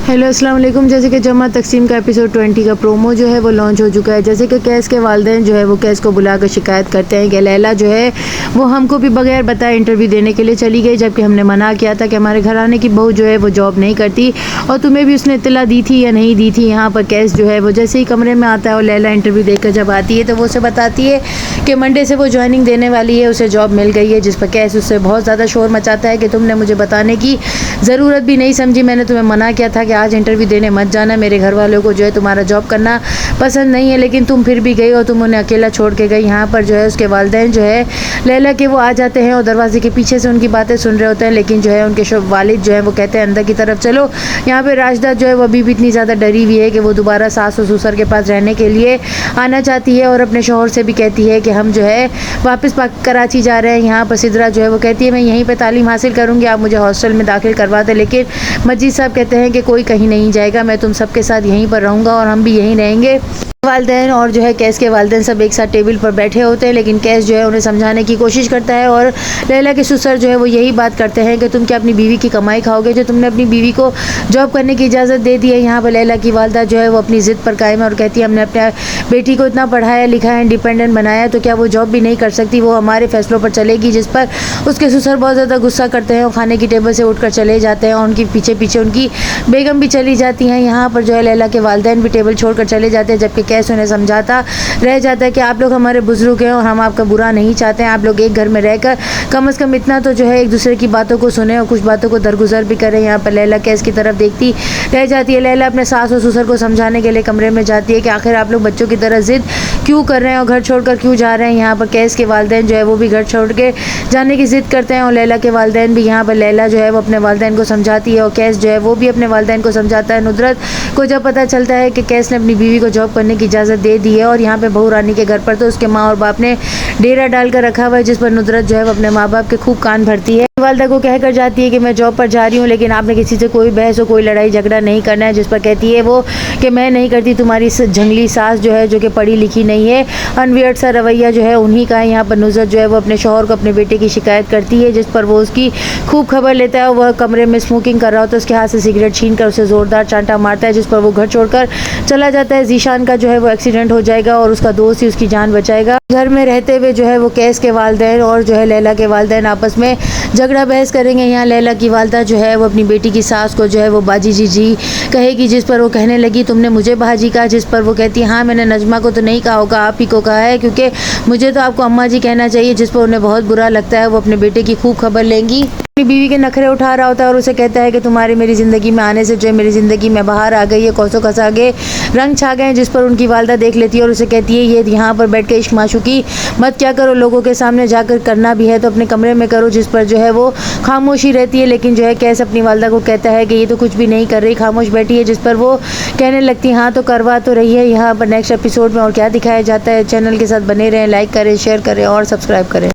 Hello अस्सलाम वालेकुम। जैसे कि जमा तकसीम का एपिसोड 20 का प्रोमो जो है वो लॉन्च हो चुका है। जैसे कि कैस के वालिदैन जो है वो कैस को बुलाकर शिकायत करते हैं कि लैला जो है वो हमको भी बगैर बताए इंटरव्यू देने के लिए चली गई, जबकि हमने मना किया था कि हमारे घराने की बहू जो है वो जॉब नहीं करती और तुम्हें भी उसने इत्तला दी थी या नहीं दी थी। यहाँ पर कैस जो है वो जैसे ही कमरे में आता है और लैला इंटरव्यू देकर जब आती है तो वो उसे बताती है कि मंडे से वो ज्वाइनिंग देने वाली है, उसे जॉब मिल गई है। जिस पर कैस उससे बहुत ज़्यादा शोर मचाता है कि तुमने मुझे बताने की ज़रूरत भी नहीं समझी, मैंने तुम्हें मना किया था कि आज इंटरव्यू देने मत जाना, मेरे घर वालों को जो है तुम्हारा जॉब करना पसंद नहीं है, लेकिन तुम फिर भी गई और तुम उन्हें अकेला छोड़ के गई। यहाँ पर जो है उसके वालिदैन जो है लैला के वो आ जाते हैं और दरवाजे के पीछे से उनकी बातें सुन रहे होते हैं, लेकिन जो है उनके वालिद जो है वो कहते हैं अंदर की तरफ चलो। यहाँ पे राशिदा जो है वो अभी भी इतनी ज़्यादा डरी हुई है कि वो दोबारा सास और ससुर के पास रहने के लिए आना चाहती है और अपने शौहर से भी कहती है कि हम जो है वापस कराची जा रहे हैं। यहाँ पर सिद्रा जो है वो कहती है मैं यहीं पर तालीम हासिल करूँगी, आप मुझे हॉस्टल में दाखिल करवा दें, लेकिन मजीद साहब कहते हैं कि कोई कहीं नहीं जाएगा, मैं तुम सबके साथ यहीं पर रहूँगा और हम भी यहीं रहेंगे। वालिदैन और जो है कैस के वालिदैन सब एक साथ टेबल पर बैठे होते हैं, लेकिन कैस जो है उन्हें समझाने की कोशिश करता है और लैला के ससुर जो है वो यही बात करते हैं कि तुम क्या अपनी बीवी की कमाई खाओगे जो तुमने अपनी बीवी को जॉब करने की इजाज़त दे दी है। यहाँ पर लैला की वालदा जो है वो अपनी ज़िद पर कायम है और कहती है हमने अपने बेटी को इतना पढ़ाया लिखाया इंडिपेंडेंट बनाया, तो क्या वो जॉब भी नहीं कर सकती, वो हमारे फैसलों पर चलेगी। जिस पर उसके ससुर बहुत ज़्यादा गुस्सा करते हैं और खाने की टेबल से उठकर चले जाते हैं और उनके पीछे पीछे उनकी बेगम भी चली जाती हैं। यहाँ पर जो है लैला के वालिदैन भी टेबल छोड़कर चले जाते हैं, जबकि कैस उन्हें समझाता रह जाता है कि आप लोग हमारे बुजुर्ग हैं और हम आपका बुरा नहीं चाहते हैं, आप लोग एक घर में रहकर कम से कम इतना तो जो है एक दूसरे की बातों को सुने और कुछ बातों को दरगुजर भी करें। यहाँ पर लैला कैस की तरफ देखती रह जाती है। लैला अपने सास और ससुर को समझाने के लिए कमरे में जाती है कि आखिर आप लोग बच्चों की तरह जिद क्यों कर रहे हैं और घर छोड़कर क्यों जा रहे हैं। यहाँ पर कैस के वालिदैन जो है वो भी घर छोड़ के जाने की जिद करते हैं और लैला के वालिदैन भी। यहाँ पर लैला जो है वो अपने वालिदैन को समझाती है और कैस जो है वो भी अपने वालिदैन को समझाता है। नुसरत को जब पता चलता है कि कैस ने अपनी बीवी को जॉब करने की इजाज़त दे दी है और यहाँ पे बहू रानी के घर पर तो उसके माँ और बाप ने डेरा डालकर रखा हुआ है, जिस पर नुसरत जो है वो अपने माँ बाप के खूब कान भरती है। वालदा को कहकर जाती है कि मैं जॉब पर जा रही हूँ, लेकिन आपने किसी से कोई बहस और कोई लड़ाई झगड़ा नहीं करना है। जिस पर कहती है वो कि मैं नहीं करती, तुम्हारी जंगली सास जो है जो कि पढ़ी लिखी नहीं है, अनवियर्ड सा रवैया जो है उन्हीं का है। यहाँ पर नुसरत जो है वो अपने शौहर को अपने बेटे की शिकायत करती है, जिस पर वो उसकी खूब खबर लेता है। वह कमरे में स्मोकिंग कर रहा होता है, उसके हाथ से सिगरेट छीन कर उसे ज़ोरदार चांटा मारता है, जिस पर वो घर छोड़कर चला जाता है। जीशान का जो है वो एक्सीडेंट हो जाएगा और उसका दोस्त ही उसकी जान बचाएगा। घर में रहते हुए जो है वो कैस के वालिदैन और जो है लैला के वालिदैन आपस में झगड़ा बहस करेंगे। यहाँ लैला की वालदा जो है वो अपनी बेटी की सास को जो है वो बाजी जी जी कहेगी, जिस पर वो कहने लगी तुमने मुझे बाजी कहा, जिस पर वो कहती है हाँ मैंने नजमा को तो नहीं कहा होगा, आप ही को कहा है, क्योंकि मुझे तो आपको अम्मा जी कहना चाहिए। जिस पर उन्हें बहुत बुरा लगता है। वो अपने बेटे की खूब खबर लेंगी, अपनी बीवी के नखरे उठा रहा होता है और उसे कहता है कि तुम्हारे मेरी ज़िंदगी में आने से जो है मेरी ज़िंदगी में बाहर आ गई है, कोसों कस आगे रंग छा गए। जिस पर उनकी वालदा देख लेती है और उसे कहती है ये यहाँ पर बैठ के इश्क माशूकी मत क्या करो, लोगों के सामने जाकर करना भी है तो अपने कमरे में करो। जिस पर जो है वो खामोशी रहती है, लेकिन जो है कैस अपनी वालदा को कहता है कि ये तो कुछ भी नहीं कर रही, खामोश बैठी है। जिस पर वो कहने लगती हाँ तो करवा तो रही है। यहाँ पर नेक्स्ट एपिसोड में और क्या दिखाया जाता है, चैनल के साथ बने रहें, लाइक करें, शेयर करें और सब्सक्राइब करें।